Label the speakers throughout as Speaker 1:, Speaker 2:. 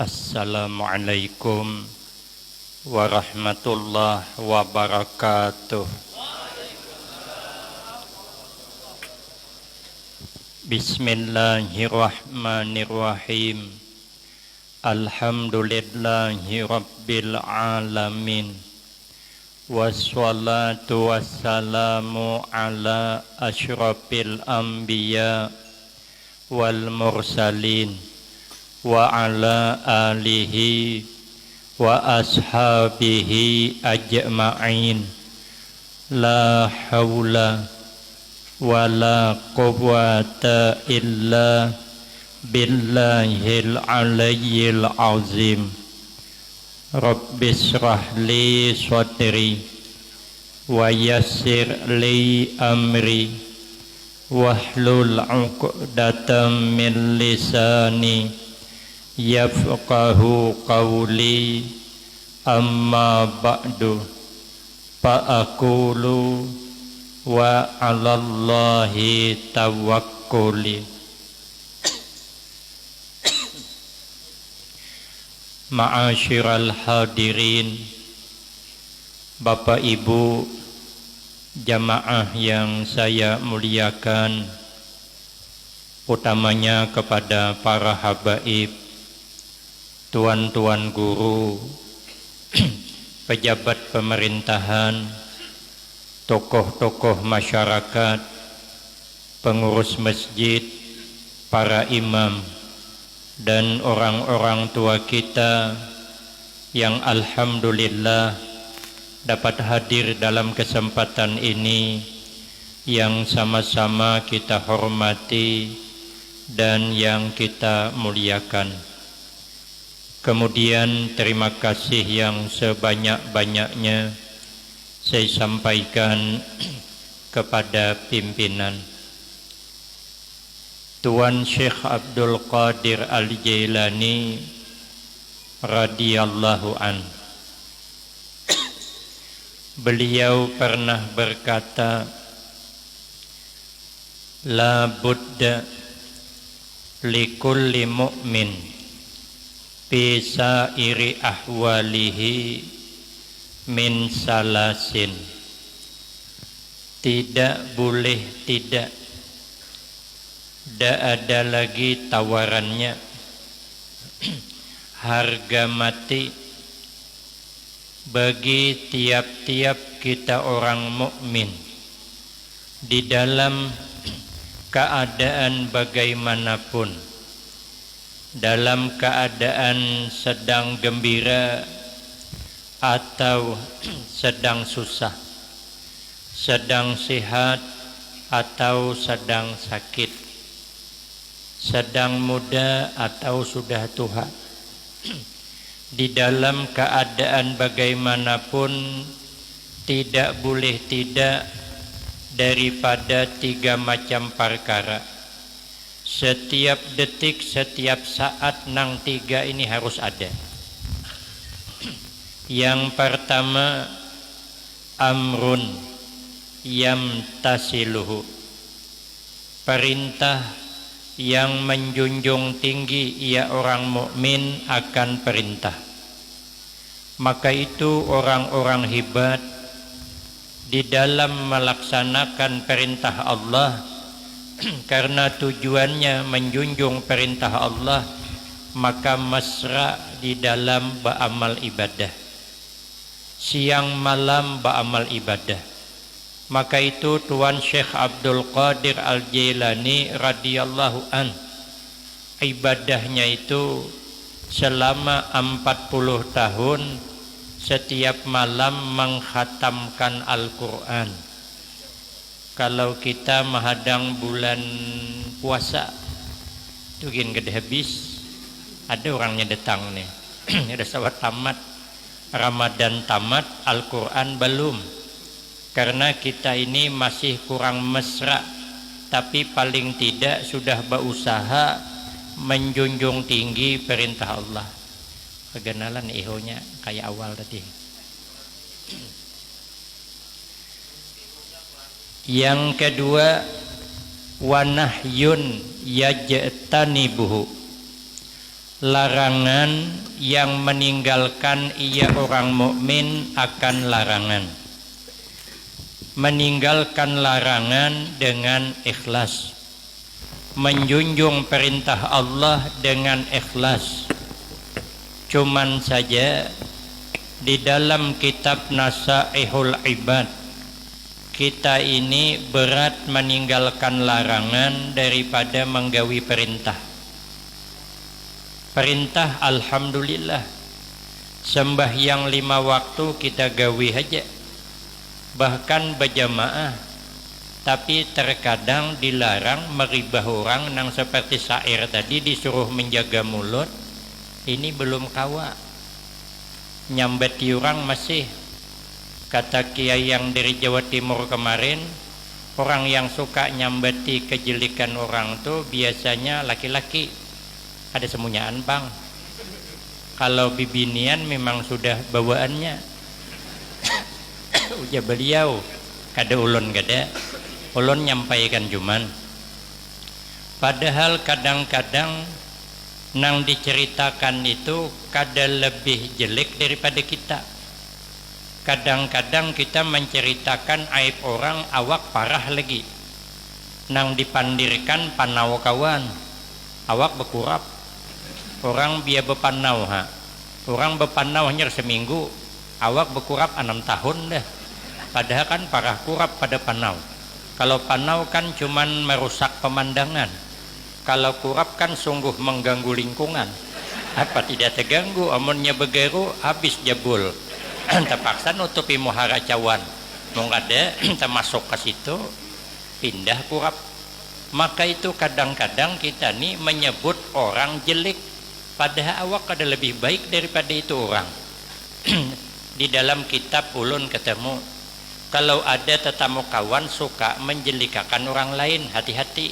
Speaker 1: Assalamualaikum warahmatullahi wabarakatuh. Bismillahirrahmanirrahim. Alhamdulillahi rabbil alamin. Wassalatu wassalamu ala asyrafil anbiya wal mursalin wa ala alihi wa ashabihi ajma'in. La hawla wa la quwwata illa billahil aliyyil azim. Rabbi shrah li sadri wa yassir li amri wahlul 'uqdatam min lisani yafqahu qawli. Amma ba'du, fa'aqulu wa 'alallahi tawakkuli. Ma'asyiral hadirin, Bapak Ibu jamaah yang saya muliakan, utamanya kepada para habaib, tuan-tuan guru, pejabat pemerintahan, tokoh-tokoh masyarakat, pengurus masjid, para imam, dan orang-orang tua kita yang alhamdulillah dapat hadir dalam kesempatan ini yang sama-sama kita hormati dan yang kita muliakan. Kemudian terima kasih yang sebanyak-banyaknya saya sampaikan kepada pimpinan Tuan Syekh Abdul Qadir Al-Jailani radhiyallahu an. Beliau pernah berkata, la budda likulli mu'min fi sairi ahwalihi min salasin. Tidak boleh tidak ada lagi tawarannya, harga mati bagi tiap-tiap kita orang mukmin di dalam keadaan bagaimanapun, dalam keadaan sedang gembira atau sedang susah, sedang sehat atau sedang sakit, sedang muda atau sudah tua, di dalam keadaan bagaimanapun tidak boleh tidak daripada tiga macam perkara. Setiap detik, setiap saat nang tiga ini harus ada. Yang pertama, amrun yamtasiluhu, perintah yang menjunjung tinggi ia orang mukmin akan perintah. Maka itu orang-orang hebat di dalam melaksanakan perintah Allah karena tujuannya menjunjung perintah Allah, maka mesra di dalam beramal ibadah, siang malam beramal ibadah. Maka itu Tuan Syekh Abdul Qadir Al-Jailani radhiyallahu an, ibadahnya itu selama 40 tahun setiap malam mengkhatamkan Al-Quran. Kalau kita menghadang bulan puasa itu gede habis, ada orangnya datang nih ada sawat tamat, Ramadan tamat, Al-Quran belum. Karena kita ini masih kurang mesra, tapi paling tidak sudah berusaha menjunjung tinggi perintah Allah. Kegenalan ihonya kayak awal tadi. Yang kedua, wanahyun yajtanibuhu, larangan yang meninggalkan ia orang mukmin akan larangan. Meninggalkan larangan dengan ikhlas, menjunjung perintah Allah dengan ikhlas. Cuman saja di dalam kitab Nasaihul Ibad kita ini berat meninggalkan larangan daripada menggawi perintah. Perintah alhamdulillah, sembahyang 5 waktu kita gawi aja, bahkan berjamaah. Tapi terkadang dilarang meribah orang nang seperti syair tadi, disuruh menjaga mulut. Ini belum kawa, nyambeti orang masih. Kata kiai yang dari Jawa Timur kemarin, orang yang suka nyambeti kejelikan orang tuh biasanya laki-laki. Ada semunyaan bang. Kalau bibinian memang sudah bawaannya. Ujar beliau, kada ulun kada, ulun nyampaikan cuman. Padahal kadang-kadang nang diceritakan itu kada lebih jelek daripada kita. Kadang-kadang kita menceritakan aib orang awak parah lagi. Nang dipandirkan panau kawan, awak berkurap. Orang biar bepanau ha. Orang bepanau hanya seminggu, awak berkurap 6 tahun dah. Padahal kan parah kurap pada panau. Kalau panau kan cuman merusak pemandangan. Kalau kurap kan sungguh mengganggu lingkungan. Apa tidak terganggu, amunnya begeru habis jebul. Terpaksa nutupi muhara cawan. Mau ada termasuk ke situ pindah kurap. Maka itu kadang-kadang kita nih menyebut orang jelek, padahal awak ada lebih baik daripada itu orang. Di dalam kitab ulun ketemu, kalau ada tetamu kawan suka menjelikakan orang lain, hati-hati.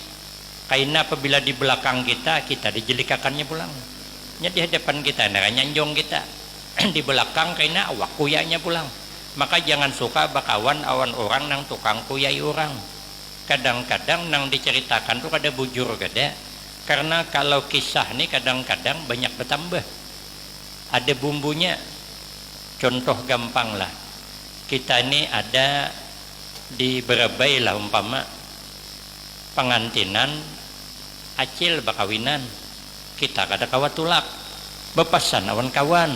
Speaker 1: Karena apabila di belakang kita dijelikakannya pulang. Di hadapan kita nyanjong kita. Di belakang karena awak kuyanya pulang. Maka jangan suka bakawan awan orang nang tukang kuyai orang. Kadang-kadang nang diceritakan tuh kada bujur kada. Karena kalau kisah nih kadang-kadang banyak bertambah. Ada bumbunya. Contoh gampang lah. Kita ini ada di Berabai lah umpama. Pengantinan acil bakawinan, kita kada kawat tulak, bepasan awan kawan,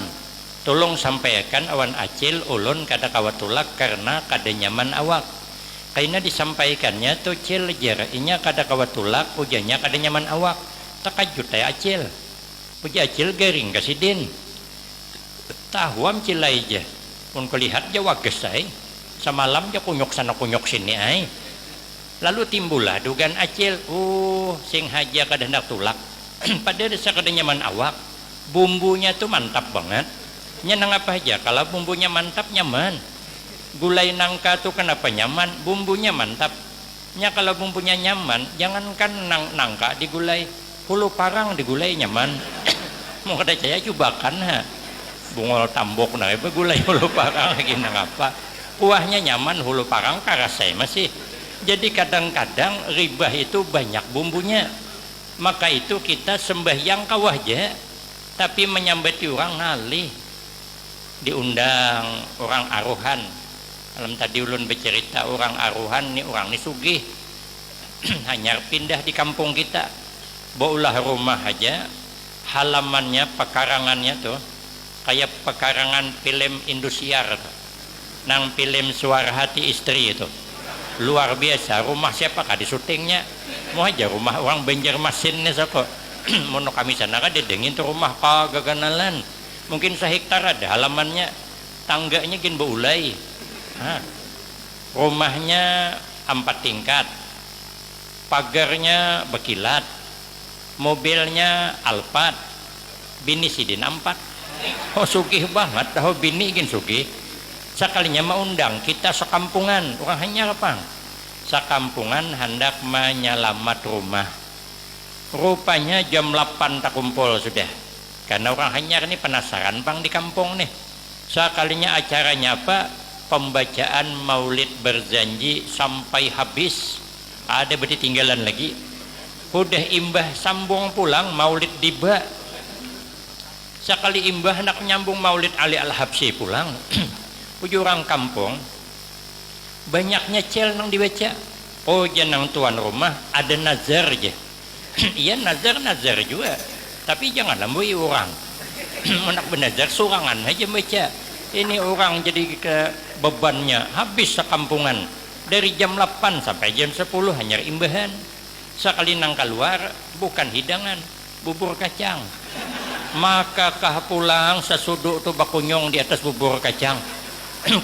Speaker 1: tolong sampaikan awan acil ulun kada kawat tulak karena kada nyaman awak. Karena disampaikannya tuh cil jer, inya kada kawat tulak, ujannya kada nyaman awak. Takajut ya acil, uja acil garing kasidin, tahuam cilai je, pun kulihat jawa gesai, semalam ja kunyok sana kunyok sini ay. Lalu timbullah dugaan acil, sing haja kada hendak tulak. Padahal desa kada nyaman awak. Bumbunya tuh mantap banget. Nyenang apa aja, kalau bumbunya mantap nyaman. Gulai nangka tuh kenapa nyaman? Bumbunya mantap. Nya kalau bumbunya nyaman, jangankan nangka digulai, hulu parang digulai nyaman. Mau kada saya cobakan ha. Bungol tambok nah, gulai hulu parang lagi nang apa? Kuahnya nyaman, hulu parang karasai masih. Jadi kadang-kadang ribah itu banyak bumbunya. Maka itu kita sembahyang kawah aja, tapi menyambati orang ngalih. Diundang orang aruhan. Alam tadi ulun bercerita orang aruhan nih, orang nih sugih. Hanya pindah di kampung kita. Baulah rumah aja, halamannya, pekarangannya tuh kayak pekarangan film Indosiar. Nang film Suara Hati Istri itu. Luar biasa, rumah siapa kah di syutingnya? Mau aja rumah orang Banjarmasin nih sako. Mono kami sana kan didengin tuh rumah kaganalan. Mungkin sehektar ada halamannya, tangganya gin beulai. Rumahnya 4 tingkat, pagarnya berkilat, mobilnya Alphard, bini sidin 4. Oh sugih banget, tahu bini gin sugih. Sekalinya mengundang kita sekampungan, orang hanya apa? Sekampungan hendak menyelamat rumah. Rupanya jam 8 tak kumpul sudah. Karena orang hanya ini penasaran bang di kampung nih. Sekalinya acaranya apa? Pembacaan maulid berjanji sampai habis. Ada berarti tinggalan lagi. Udah imbah sambung pulang maulid tiba. Sekali imbah nak nyambung Maulid Ali Al-Habsyi pulang uju orang kampung banyaknya cel nang dibaca. Oh jangan tuan rumah ada nazar aja. Iya nazar juga, tapi jangan lambui orang. Menak benazar surangan aja baca. Ini orang jadi ke bebannya habis sekampungan dari jam 8 sampai jam 10 hanya imbahan. Sekali nang keluar bukan hidangan, bubur kacang. Maka kah pulang sesuduk tuh bakunyong di atas bubur kacang.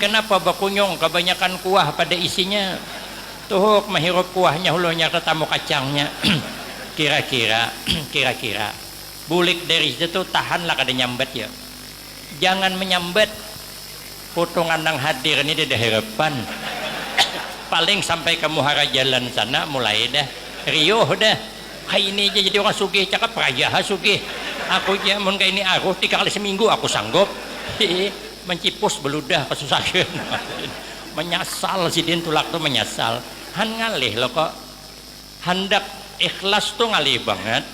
Speaker 1: Kenapa bakunyong? Kebanyakan kuah pada isinya. Tuh menghirup kuahnya hulunya ketemu kacangnya. Kira-kira bulik dari situ tahanlah kada nyambet ya. Jangan menyambet. Potongan nang hadir ini di harapan. Paling sampai ke muhara jalan sana mulai dah riuh dah. Hai ini aja jadi orang sugih cakap raja sugih. Aku aja mun kayak ini aruh 3 kali seminggu aku sanggup. Mencipus beludah kesusahan. Menyasal si din tulak tuh menyasal. Han ngalih lo kok. Hendak ikhlas tuh ngalih banget.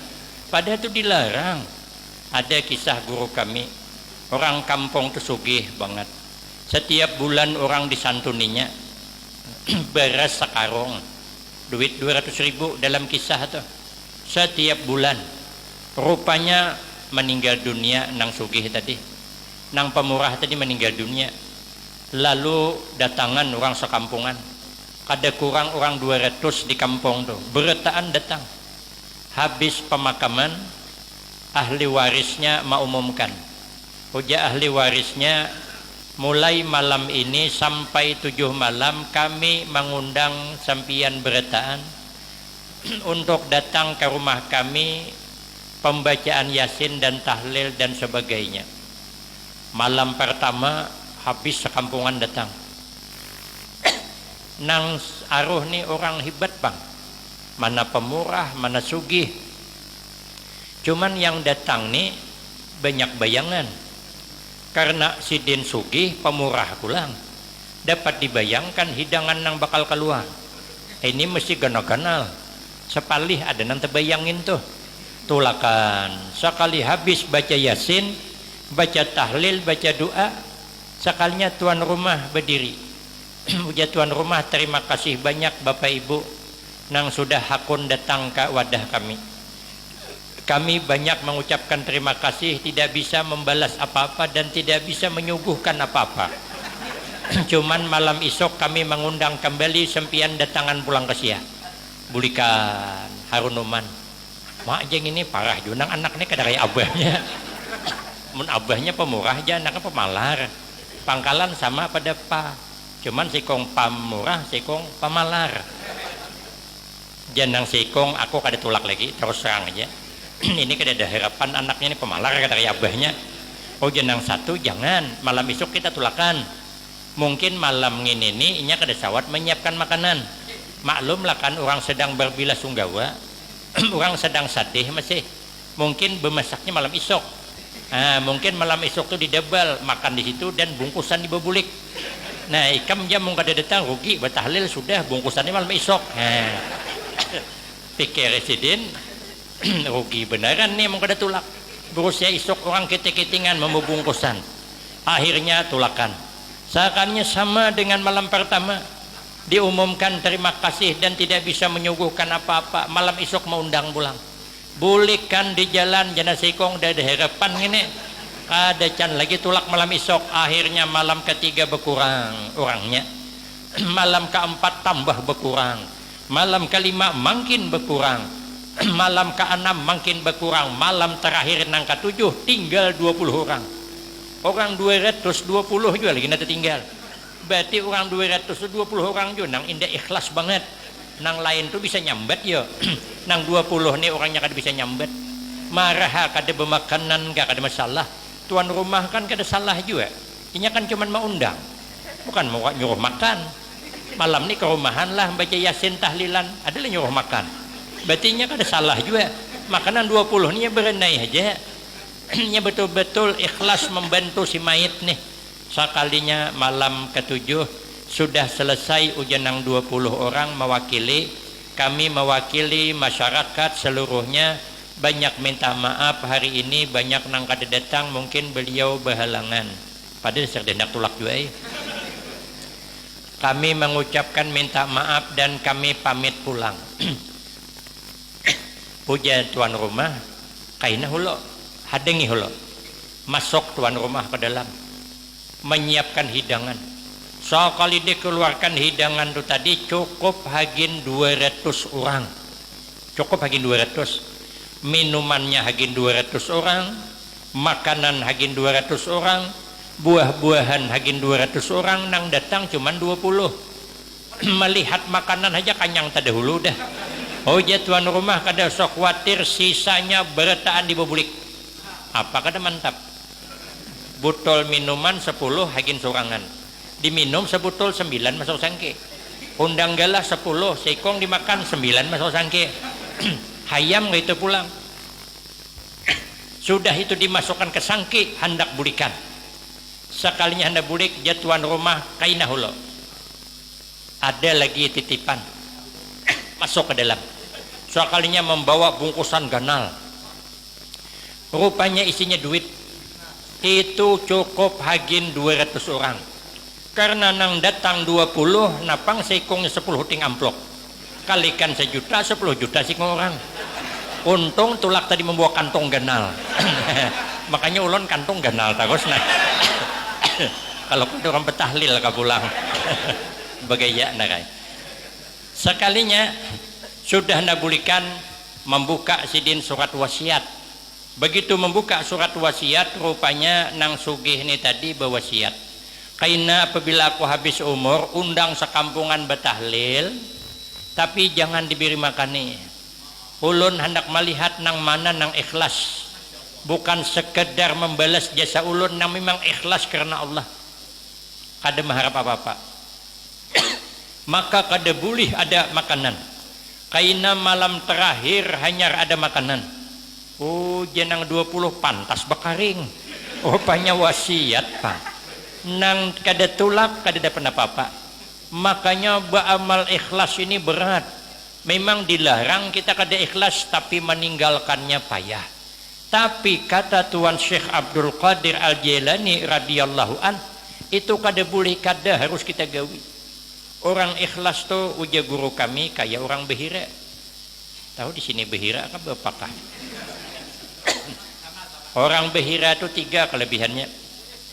Speaker 1: Padahal itu dilarang. Ada kisah guru kami. Orang kampung tuh sugih banget. Setiap bulan orang disantuninya beras sekarung. Duit 200.000 dalam kisah tuh. Setiap bulan. Rupanya meninggal dunia nang sugih tadi. Nang pemurah tadi meninggal dunia. Lalu datangan orang sekampungan. Kada kurang orang 200 di kampung tuh. Beretaan datang. Habis pemakaman ahli warisnya mengumumkan. Uja ahli warisnya mulai malam ini sampai 7 malam kami mengundang sampian beretaan untuk datang ke rumah kami pembacaan Yasin dan tahlil dan sebagainya. Malam pertama habis sekampungan datang. Nang aruh nih orang hebat bang. Mana pemurah, mana sugih. Cuman yang datang nih banyak bayangan. Karena si din sugih pemurah pulang. Dapat dibayangkan hidangan nang bakal keluar. Ini mesti ganal-ganal. Sepalih ada nang terbayangin tuh. Tulakan. Sekali habis baca Yasin, baca tahlil, baca doa, sekalinya tuan rumah berdiri. Ujar tuan rumah, terima kasih banyak Bapak Ibu nang sudah hakun datang ke wadah kami. Kami banyak mengucapkan terima kasih, tidak bisa membalas apa-apa dan tidak bisa menyuguhkan apa-apa. Cuman malam esok kami mengundang kembali sempian datangan pulang ke sia. Bulikan Harunuman. Mak jeng ini parah junang anaknya kadang kayak abahnya. Mun abahnya pemurah aja anaknya pemalar. Pangkalan sama pada pa. Cuman sikong pamurah, sikong pamalar. Janang sikong aku kada tulak lagi terus serang aja. Ini kada ada harapan anaknya ini pemalar kata kayak abahnya. Oh janang satu jangan malam esok kita tulakan. Mungkin malam ini inya kada sawat menyiapkan makanan. Maklum lah kan orang sedang berbilas sunggawa. Orang sedang sadih masih. Mungkin bemasaknya malam esok. Mungkin malam esok tuh didebal makan di situ dan bungkusan dibabulik. Nah ikam jam mau kada datang rugi batahlil sudah bungkusannya malam esok. Pikir residen rugi beneran nih mau kada tulak. Berusia esok orang keting-ketingan membungkusan. Akhirnya tulakan. Seakannya sama dengan malam pertama. Diumumkan terima kasih dan tidak bisa menyuguhkan apa-apa. Malam esok mau undang pulang. Bulikan di jalan jana sikong dah ada harapan ini. Kada can lagi tulak malam esok. Akhirnya malam ketiga berkurang orangnya. Malam keempat tambah berkurang. Malam kelima makin berkurang. Malam keenam makin berkurang. Malam terakhir nang ketujuh tinggal 20 orang. Orang 220 juga lagi nanti tinggal. Berarti orang 220 orang juga nang indah ikhlas banget. Nang lain tuh bisa nyambet ya. Nang 20 nih orangnya kada bisa nyambet. Marah kada bermakanan gak kada masalah. Tuan rumah kan kada salah juga. Ini kan cuma mau undang. Bukan mau nyuruh makan. Malam nih ke rumahan lah baca Yasin tahlilan. Adalah nyuruh makan. Berarti ini kada salah juga. Makanan 20 nih berenai aja. Ini betul-betul ikhlas membantu si mayit nih. Sekalinya malam ketujuh sudah selesai ujanang 20 orang mewakili. Kami mewakili masyarakat seluruhnya banyak minta maaf hari ini, banyak nang kada datang, mungkin beliau berhalangan. Padahal serdendak tulak juga. Kami mengucapkan minta maaf dan kami pamit pulang. Puja tuan rumah, kaina hulo, hadengi hulo. Masuk tuan rumah ke dalam, menyiapkan hidangan. Sekali dia keluarkan hidangan itu tadi cukup hagin 200 orang. Cukup hagin 200. Minumannya hagin 200 orang, makanan hagin 200 orang, buah-buahan hagin 200 orang, nang datang cuman 20. Melihat makanan aja kanyang terdahulu dah. Oh ya tuan rumah kada sok khawatir, sisanya bertaan di bobulik. Apa kada mantap. Botol minuman 10 hagin sorangan. Diminum sebotol 9 masuk sangke. Undang galah 10, sekong dimakan 9 masuk sangke. Hayam gitu pulang. Sudah itu dimasukkan ke sangke, hendak bulikan. Sekalinya hendak bulik, ya tuan rumah kaina hulo. Ada lagi titipan. Masuk ke dalam. Sekalinya membawa bungkusan ganal. Rupanya isinya duit. Itu cukup hagin 200 orang. Karena nang datang 20, napang sekongnya 10 ting amplop. Kalikan 1 juta, 10 juta sekong orang. Untung tulak tadi membawa kantong ganal. Makanya ulon kantong ganal terus nah. Kalau ada orang betahlil ke pulang. Bagaya narai. Sekalinya sudah nabulikan membuka sidin surat wasiat. Begitu membuka surat wasiat, rupanya nang sugih ini tadi berwasiat. Kaina apabila aku habis umur, undang sekampungan betahlil, tapi jangan diberi makani. Ulun hendak melihat nang mana nang ikhlas, bukan sekedar membalas jasa ulun, nang memang ikhlas karena Allah. Kada mengharap apa-apa. Maka kada boleh ada makanan. Kaina malam terakhir hanya ada makanan. Oh jenang 20 pantas bekaring. Rupanya wasiat pak. Nang kada tulak kada dapat apa-apa. Makanya beramal ikhlas ini berat. Memang dilarang kita kada ikhlas, tapi meninggalkannya payah. Tapi kata Tuan Syekh Abdul Qadir Al-Jailani radhiyallahu an, itu kada boleh, kada harus kita gawi. Orang ikhlas tuh uja guru kami kayak orang behira. Tahu di sini behira kan berapakah? Orang behira itu 3 kelebihannya.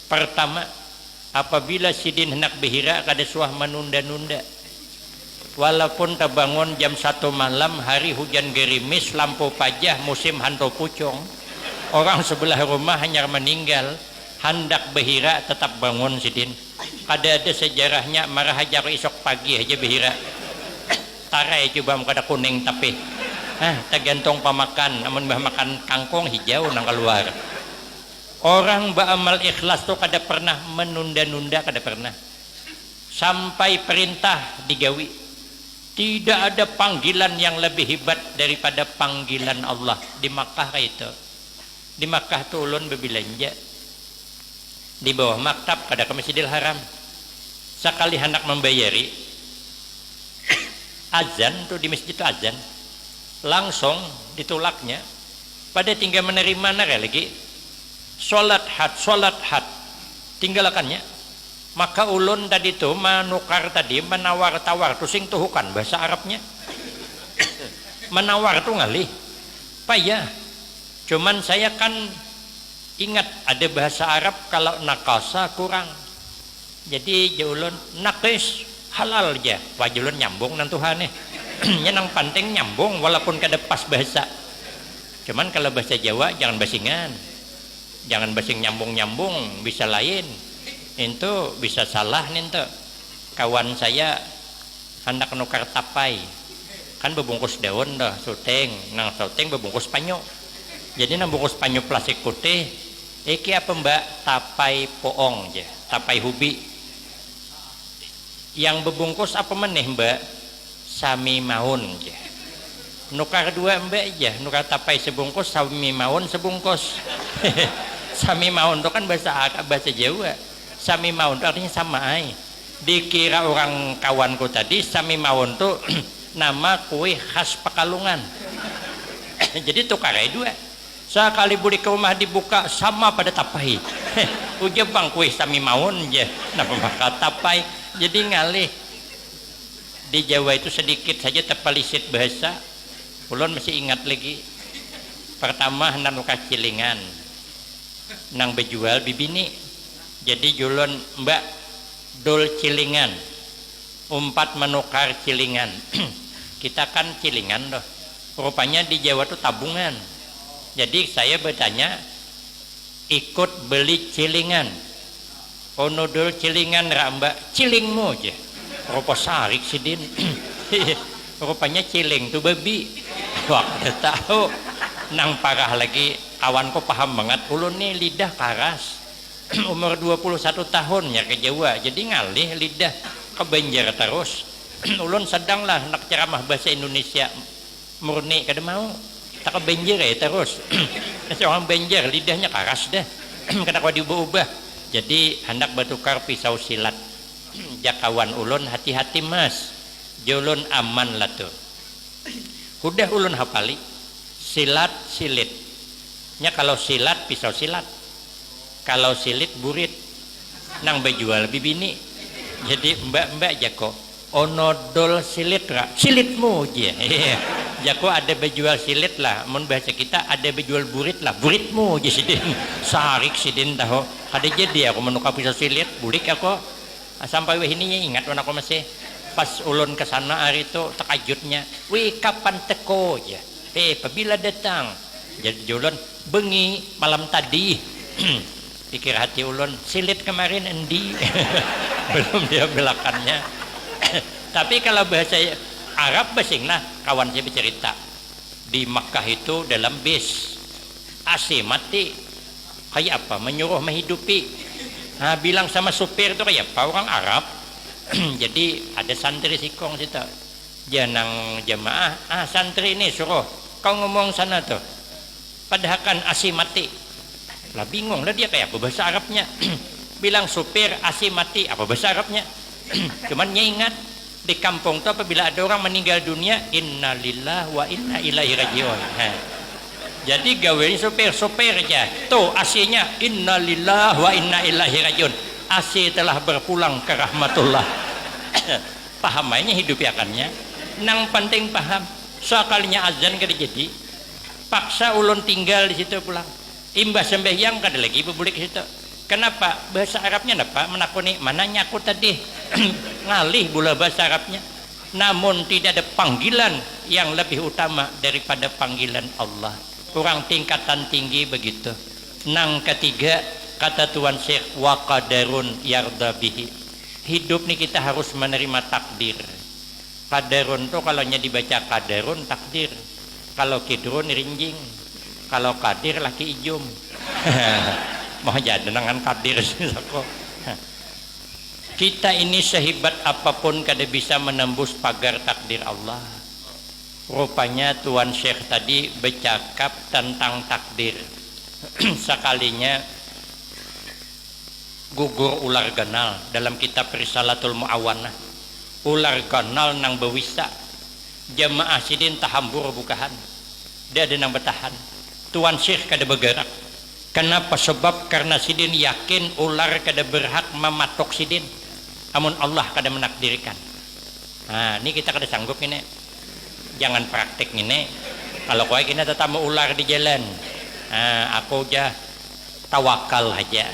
Speaker 1: Pertama, apabila sidin hendak behira kada suah menunda-nunda. Walaupun terbangun jam 1 malam, hari hujan gerimis, lampu pajah, musim hantu pucung, orang sebelah rumah hanya meninggal, hendak behira tetap bangun sidin. Ada sejarahnya, marah hajar esok pagi aja behira. Tarai coba kada kuning tapi tergantung pemakan. Amun bah makan kangkung hijau nang keluar. Orang beramal ikhlas tuh kada pernah menunda-nunda, kada pernah. Sampai perintah digawi. Tidak ada panggilan yang lebih hebat daripada panggilan Allah. Di Makkah itu. Di Makkah tuh ulun berbelanja. Di bawah maktab kada ke Masjidil Haram. Sekali hendak membayari azan tuh di masjid itu azan, langsung ditolaknya. Pada tinggal menerima nara lagi sholat had tinggalkannya. Maka ulun tadi tuh menukar tadi, menawar-tawar tuh sing tuhukan bahasa Arabnya. Menawar tuh ngalih payah. Cuman saya kan ingat ada bahasa Arab kalau nakasa kurang. Jadi jaulun nakis halal aja. Wajulun nyambung nang Tuhan nih. Nyenang penting nyambung walaupun kada pas bahasa. Cuman kalau bahasa Jawa jangan basingan. Jangan basing nyambung-nyambung, bisa lain. Itu bisa salah nih tuh. Kawan saya hendak nukar tapai. Kan bebungkus daun dah, syuting. Nang syuting bebungkus panyo. Jadi nang bungkus panyo plastik putih. Iki apa mbak? Tapai poong aja, tapai hubi. Yang bebungkus apa meneh mbak? Sami maun aja. Nukar 2 mbak aja, nukar tapai sebungkus, sami maun sebungkus. Sami maun itu kan bahasa Jawa. Sami maun itu artinya sama ay. Dikira orang kawanku tadi sami maun itu nama kue khas Pekalongan. Jadi tukarai dua. Sekali budi ke rumah dibuka sama pada tapai. Uja bang kue sami maun je. Napa bakal tapai. Jadi ngalih. Di Jawa itu sedikit saja terpelisit bahasa. Ulun masih ingat lagi. Pertama nang luka cilingan. Nang bejual bibini. Jadi julun mbak dol cilingan. Umpat menukar cilingan. Kita kan cilingan doh. Rupanya di Jawa tuh tabungan. Jadi saya bertanya, ikut beli cilingan. Ono dol cilingan ra mbak, cilingmu aja. Rupa sarik sidin. Rupanya ciling tuh babi. Waktu tahu nang parah lagi kawanku paham banget. Ulun nih lidah karas. Umur 21 tahun ya ke Jawa. Jadi ngalih lidah ke Banjar terus. Ulun sedanglah nak ceramah bahasa Indonesia murni kada mau. Tak ke Banjar ya terus. Seorang Banjar lidahnya karas dah. Kenapa diubah-ubah? Jadi hendak bertukar pisau silat. Jakawan ulun hati-hati mas. Julun aman lah tuh. Udah ulun hafali. Silat silit. Nya kalau silat pisau silat. Kalau silit burit. Nang bejual bibini. Jadi mbak-mbak jako onodol silit ra silitmu je. Jako ada bejual silit lah. Mun bahasa kita ada bejual burit lah. Buritmu je sidin. Sarik sidin tahu. Ada jadi aku menukar pisau silit. Bulik aku. Sampai wahininya ingat when aku masih pas ulun ke sana hari itu terkajutnya. Wih kapan teko je. Apabila datang. Jadi ulun bengi malam tadi. Pikir hati ulun silit kemarin endi. Belum dia belakannya. Tapi kalau bahasa Arab basing lah kawan saya bercerita di Makkah itu dalam bis AC mati kayak apa menyuruh menghidupi. Nah, bilang sama supir itu kayak apa orang Arab. Jadi ada santri sikong situ janang jamaah santri ini suruh kau ngomong sana tuh padahal kan AC mati lah bingung lah dia kayak apa bahasa Arabnya. Bilang supir AC mati apa bahasa Arabnya. Cuman ingat di kampung itu apabila ada orang meninggal dunia innalillahi wa inna ilaihi rajiun. Jadi gawein supir aja tuh AC-nya innalillahi wa inna ilaihi rajiun. AC telah berpulang ke rahmatullah. Paham mainnya hidup akannya nang penting paham sekalinya azan kada jadi paksa ulun tinggal di situ pulang imbas sembahyang kada lagi bebulik situ. Kenapa? Bahasa Arabnya apa? Menakuni mananya aku tadi ngalih bula bahasa Arabnya. Namun tidak ada panggilan yang lebih utama daripada panggilan Allah. Kurang tingkatan tinggi begitu. Nang ketiga kata Tuan Syekh wa qadarun yarda bihi. Hidup nih kita harus menerima takdir. Qadarun tuh kalau dibaca qadarun takdir. Kalau kidrun rinjing. Kalau kadir laki ijum. Mau jadi dengan kadir sih kok. Kita ini sehebat apapun kada bisa menembus pagar takdir Allah. Rupanya Tuan Syekh tadi bercakap tentang takdir. Sekalinya gugur ular ganal dalam kitab Risalatul Muawanah. Ular ganal nang bewisa. Jamaah sidin tahambur bukahan. Dia ada nang bertahan. Tuan Syekh kada bergerak. Kenapa? Sebab karena sidin yakin ular kada berhak mematok sidin. Amun Allah kada menakdirkan. Nah, ini kita kada sanggup ini. Jangan praktek ini. Kalau kau kita tetap mau ular di jalan. Nah, aku aja tawakal aja.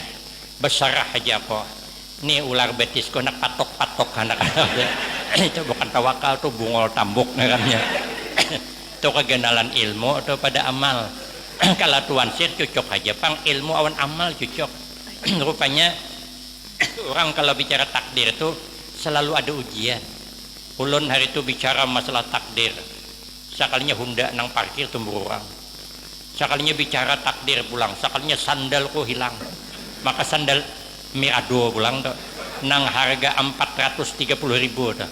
Speaker 1: Berserah aja aku. Ini ular betisku nak patok-patok anak-anak. Itu bukan tawakal, tuh bungol tambuk namanya. Itu kegenalan ilmu atau pada amal. Kalau Tuan Syekh cocok aja pang ilmu awan amal cocok. Rupanya orang kalau bicara takdir itu selalu ada ujian. Ulun hari itu bicara masalah takdir. Sekalinya Honda nang parkir tumbuh orang. Sekalinya bicara takdir pulang. Sekalinya sandalku hilang. Maka sandal Mirado pulang tuh. Nang harga 430.000 tuh.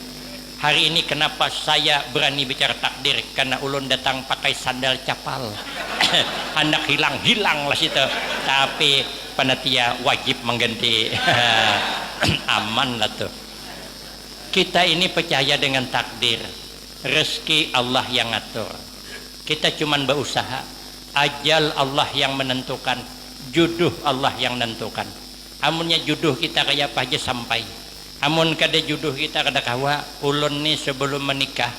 Speaker 1: Hari ini kenapa saya berani bicara takdir? Karena ulun datang pakai sandal capal. Anak hilang lah situ. Tapi panitia wajib mengganti. Aman lah tuh. Kita ini percaya dengan takdir. Rezeki Allah yang ngatur. Kita cuman berusaha. Ajal Allah yang menentukan, jodoh Allah yang menentukan. Amunnya jodoh kita kayak apa aja sampai. Amun kada jodoh kita kada kawa. Ulun nih sebelum menikah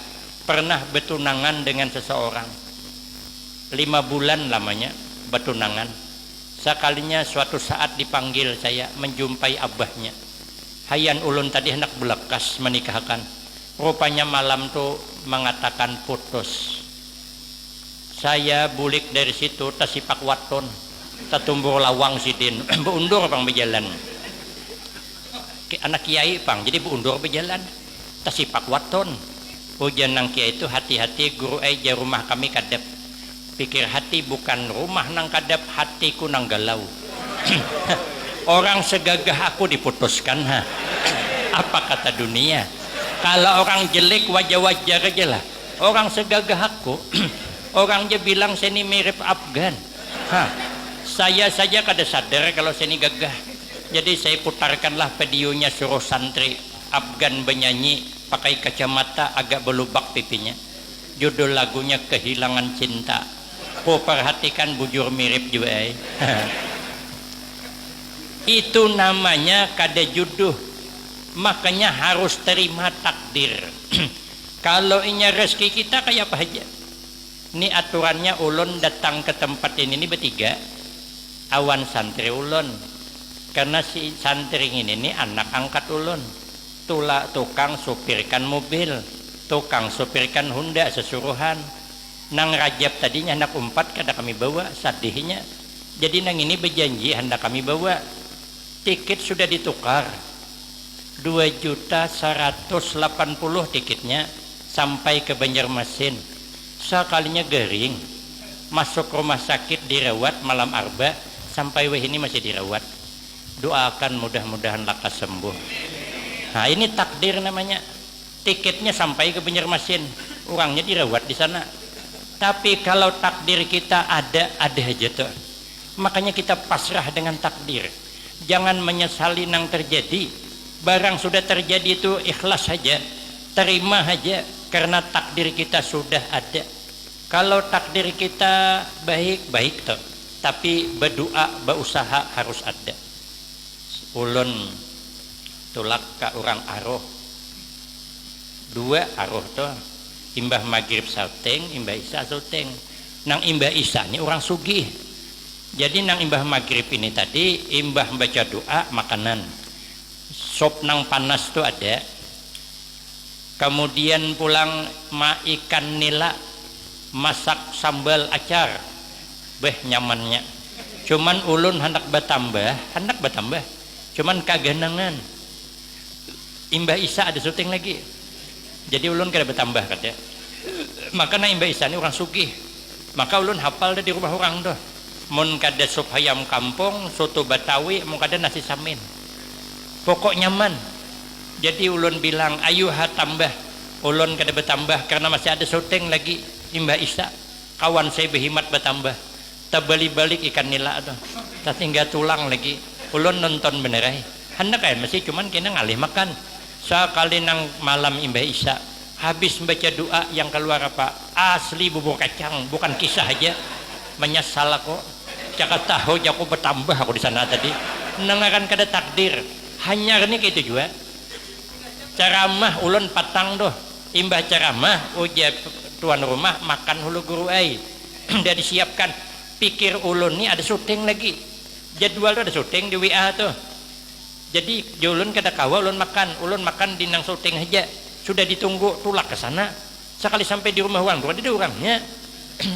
Speaker 1: pernah bertunangan dengan seseorang 5 bulan lamanya bertunangan. Sekalinya suatu saat dipanggil saya menjumpai abahnya. Hayan ulun tadi hendak belekas menikahkan. Rupanya malam tuh mengatakan putus. Saya bulik dari situ tasipak waton, tatumbur lawang sidin, beundur pang berjalan. Anak kiai pang, jadi beundur berjalan, tasipak waton. Ujian nang kiai itu hati-hati guru aja rumah kami kadep. Pikir hati bukan rumah nang kadep, hatiku nang galau. Orang segagah aku diputuskan ha. Apa kata dunia? Kalau orang jelek wajah-wajah aja lah. Orang segagah aku. Orang je bilang saya ini mirip Afgan. Saya saja kada sadar kalau saya ini gagah. Jadi saya putarkanlah videonya suruh santri Afgan bernyanyi pakai kacamata agak belubak pipinya. Judul lagunya Kehilangan Cinta. Ku perhatikan bujur mirip juga. Itu namanya kada jodoh. Makanya harus terima takdir. Kalau ini rezeki kita kayak apa aja. Ini aturannya ulun datang ke tempat ini bertiga. Awan santri ulun. Karena si santri ini anak angkat ulun. Tukang supirkan mobil, tukang supirkan Honda sesuruhan. Nang Rajab tadinya hendak 4 kada kami bawa, sadihnya. Jadi nang ini berjanji hendak kami bawa. Tiket sudah ditukar. 2.180.000 tiketnya sampai ke Banjarmasin. Sekalinya garing, masuk rumah sakit dirawat malam arba sampai weh ini masih dirawat. Doakan mudah-mudahan lekas sembuh. Nah ini takdir namanya. Tiketnya sampai ke Banjarmasin, orangnya dirawat di sana. Tapi kalau takdir kita ada aja tuh. Makanya kita pasrah dengan takdir. Jangan menyesali yang terjadi. Barang sudah terjadi itu ikhlas saja, terima saja karena takdir kita sudah ada. Kalau takdir kita baik tuh, tapi berdoa, berusaha harus ada. Ulun tulak ke orang aroh 2 aroh tuh imbah maghrib sauting, imbah isya sauting. Nang imbah isya ini orang sugih. Jadi nang imbah maghrib ini tadi imbah baca doa makanan. Sop nang panas tuh ada. Kemudian pulang ikan nila, masak sambal acar. Beh nyamannya. Cuman ulun hendak bertambah. Cuman kaganangan. Imbah Isa ada syuting lagi. Jadi ulun kada bertambah kata. Makanya Imbah Isa ini orang sugih. Maka ulun hafal dah di rumah orang dah. Mun kada sup ayam kampung, soto Betawi, mun kada nasi samin. Pokok nyaman. Jadi ulun bilang, ayo tambah. Ulun kada bertambah karena masih ada syuting lagi Imbah Isa. Kawan saya berhimat bertambah. Terbalik-balik ikan nila tuh. Tak tinggal tulang lagi. Ulun nonton benerai. Hendak masih cuman kena ngalih makan. Sekali nang malam Imbah Isa habis membaca doa yang keluar apa? Asli bubur kacang, bukan kisah aja. Menyesal aku. Cakap tahu aku bertambah aku di sana tadi. Nengakan kada takdir. Hanya ini kayak itu juga. Ceramah ulun patang doh. Imbah ceramah ujar tuan rumah makan hulu guru ai. Udah disiapkan. Pikir ulun nih ada syuting lagi. Jadwal tuh ada syuting di WA tuh. Jadi ulun kada kawa ulun makan di nang syuting aja. Sudah ditunggu tulak ke sana. Sekali sampai di rumah orang, ada orangnya.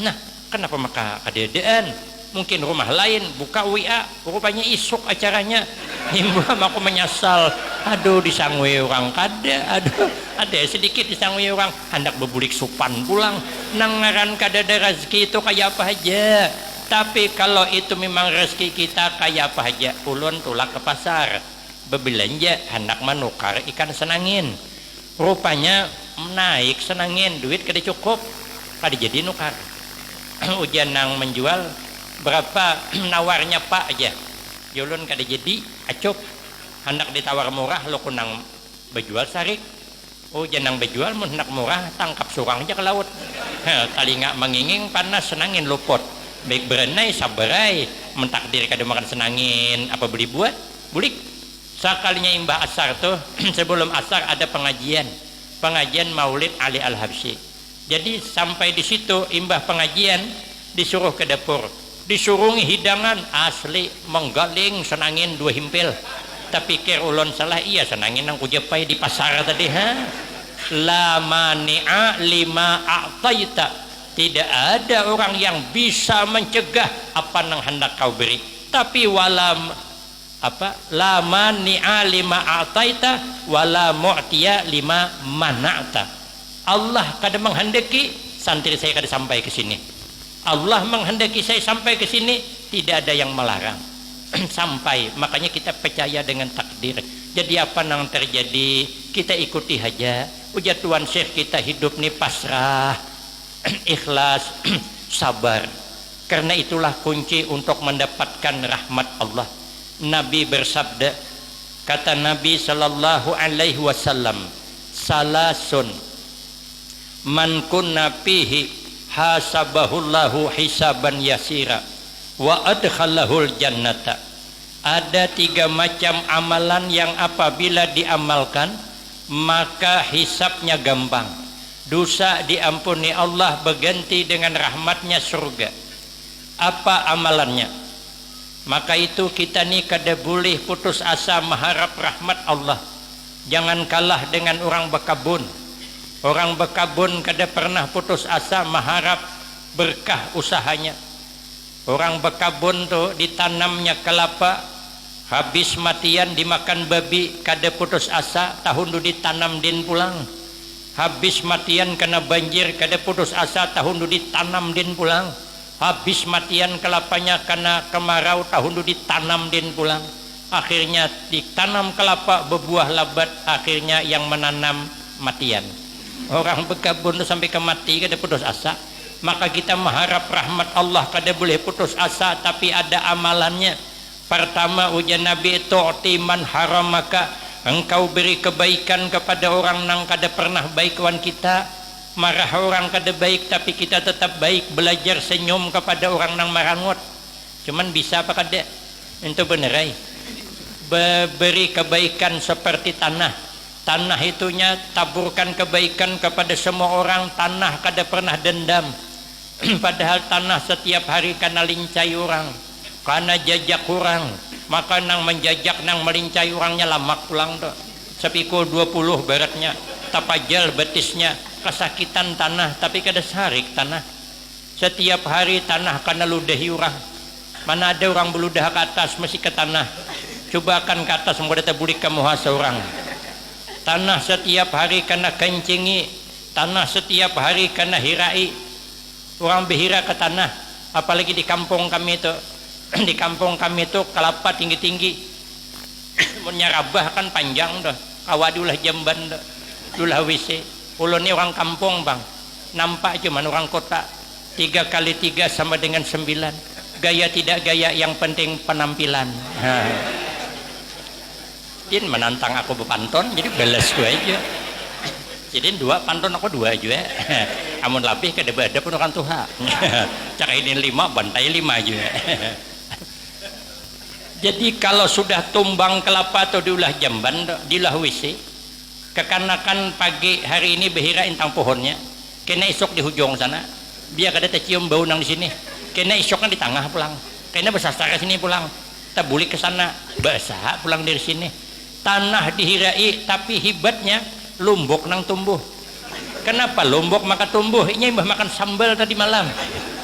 Speaker 1: Nah, kenapa maka kadedaan? Mungkin rumah lain buka WA, rupanya isuk acaranya. Imbah aku menyesal. Aduh disangui orang kada. Aduh, ada sedikit disangui orang. Hendak bebulik supan pulang. Nangaran kada ada rezeki itu kayak apa aja. Tapi kalau itu memang rezeki kita kayak apa aja. Ulun tulak ke pasar. Berbelanja hendak menukar ikan senangin. Rupanya naik senangin, duit kada cukup. Kada jadi nukar. Ujian nang menjual berapa nawarnya pak aja. Ulun kada jadi acup. Hendak ditawar murah lo kunang berjual sarik. Oh janang bejual mun hendak murah tangkap surang aja ke laut. Talinga manginging panas senangin luput. Baik berenai sabarai mentakdir kada makan senangin apa beli buat bulik. Sekalinya imbah asar tuh sebelum asar ada pengajian Maulid Ali Al-Habsyi. Jadi sampai di situ imbah pengajian disuruh ke dapur, disuruh hidangan asli menggaling senangin 2 himpil. Tapi pikir ulun salah, iya senangin nang kujepai di pasar tadi la mani'a lima a'taita. Tidak ada orang yang bisa mencegah apa yang hendak kau beri. Tapi la mani'a lima a'taita wala mu'tiya lima mana'ta. Allah kada menghendaki santri saya kada sampai ke sini. Allah menghendaki saya sampai ke sini, tidak ada yang melarang. Sampai, makanya kita percaya dengan takdir. Jadi apa yang terjadi kita ikuti aja. Ujar Tuan Syekh, kita hidup nih pasrah, ikhlas, sabar. Karena itulah kunci untuk mendapatkan rahmat Allah. Nabi bersabda, kata Nabi sallallahu alaihi wasallam, salasun man kunna fihi hasabahullahu hisaban yasira wa adkhalahul jannata. Ada 3 macam amalan yang apabila diamalkan maka hisabnya gampang, dosa diampuni Allah, berganti dengan rahmatnya surga. Apa amalannya? Maka itu kita nih kada boleh putus asa mengharap rahmat Allah. Jangan kalah dengan orang berkebun. Orang berkebun kada pernah putus asa mengharap berkah usahanya. Orang berkebun tuh ditanamnya kelapa, habis matian dimakan babi, kada putus asa, tahun tu ditanam din pulang. Habis matian kena banjir, kada putus asa, tahun tu ditanam din pulang. Habis matian kelapanya kena kemarau, tahun tu ditanam din pulang. Akhirnya ditanam kelapa berbuah lebat, akhirnya yang menanam matian. Orang berkebun tu sampai ke mati kada putus asa. Maka kita mengharap rahmat Allah kada boleh putus asa, tapi ada amalannya. Pertama ujian Nabi itu man haramaka, engkau beri kebaikan kepada orang yang kada pernah baik kawan kita. Marah orang kada baik tapi kita tetap baik, belajar senyum kepada orang yang marangot. Cuman bisa apa kada? Itu bener ay. Beri kebaikan seperti tanah. Tanah itunya taburkan kebaikan kepada semua orang. Tanah kada pernah dendam. Padahal tanah setiap hari karena lincai orang, karena jajak orang, maka nang menjajak nang melincai orangnya lamak pulang tuh. Sepikul 20 baratnya, tapajal betisnya, kesakitan tanah tapi kada sarik tanah. Setiap hari tanah karena ludahi orang. Mana ada orang beludah ke atas masih ke tanah. Coba akan ke atas mau data bulik kamu hasa orang. Tanah setiap hari kena kencingi, tanah setiap hari kena hirai. Orang berhira ke tanah, apalagi di kampung kami itu. Di kampung kami itu kelapa tinggi-tinggi. Menyarabah kan panjang dah. Kawadulah jamban dah. Dulah WC. Ulun ni orang kampung bang. Nampak cuma orang kota. 3 kali 3 sama dengan 9. Gaya tidak gaya, yang penting penampilan. Din menantang aku berpantun, jadi beles gue aja. Jadi 2 pantun aku 2 aja. Amun lapih kada ada pun orang tuha. Cak ini 5 bantai 5 aja. Jadi kalau sudah tumbang kelapa atau diulah jamban, diulah WC, kekanakan pagi hari ini behira intang pohonnya, kena esok di hujung sana, biar kada tercium bau nang di sini. Kena esoknya di tengah pulang, kena bersastra ke sini pulang, tak boleh ke sana, basah pulang dari sini. Tanah dihirai, tapi hibatnya lumbuk nang tumbuh. Kenapa lumbuk maka tumbuh? Ini mbah makan sambal tadi malam.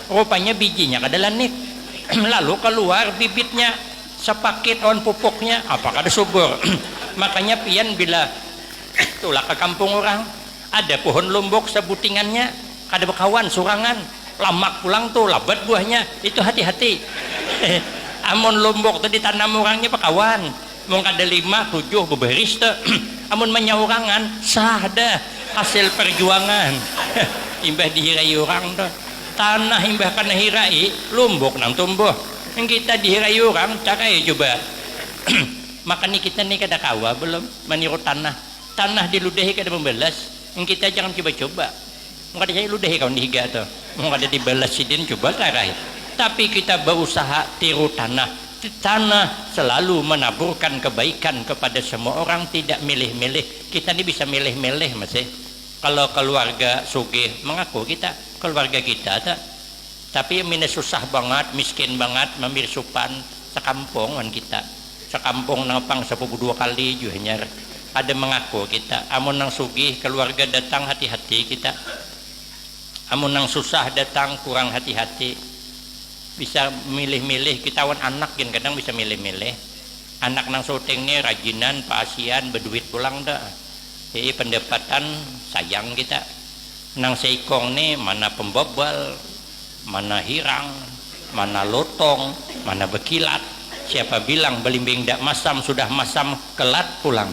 Speaker 1: Rupanya bijinya kada lanik. Lalu keluar bibitnya sepakit on pupuknya, apa kada subur. Makanya pian bila tulah ke kampung orang, ada pohon lumbuk sebutingannya, kada bekawan surangan, lamak pulang tuh labat buahnya, itu hati-hati. Amun lumbuk tadi tanam orangnya pekawan, mau kada 5, 7 beberis tuh. Amun menyaurangan sah dah hasil perjuangan. Imbah dihirai orang tuh, tanah imbah kana hirai lumbuk nang tumbuh. Yang kita dihirai orang cakai coba. Makanya kita nih kada kawa belum meniru tanah. tanah diludahi kada membalas, yang kita jangan coba-coba. Enggak ada saya ludahi kawan dihiga tuh, enggak ada dibalas sidin coba terakhir. Tapi kita berusaha tiru tanah. Tanah selalu menaburkan kebaikan kepada semua orang, tidak milih-milih. Kita ini bisa milih-milih masih. Kalau keluarga sugih mengaku kita keluarga kita tak. Tapi mina susah banget, miskin banget, memir supan sekampung kan kita. Sekampung nangpang 12 kali juhnya. Ada mengaku kita. Amun nang sugih keluarga datang hati-hati kita. Amun nang susah datang kurang hati-hati. Bisa milih-milih kita wan anak kan kadang bisa milih-milih. Anak nang syuting nih rajinan, paasian, berduit pulang dah. Jadi pendapatan sayang kita. Nang seikong nih mana pembobal, mana hirang, mana lotong, mana bekilat. Siapa bilang belimbing dak masam sudah masam kelat pulang.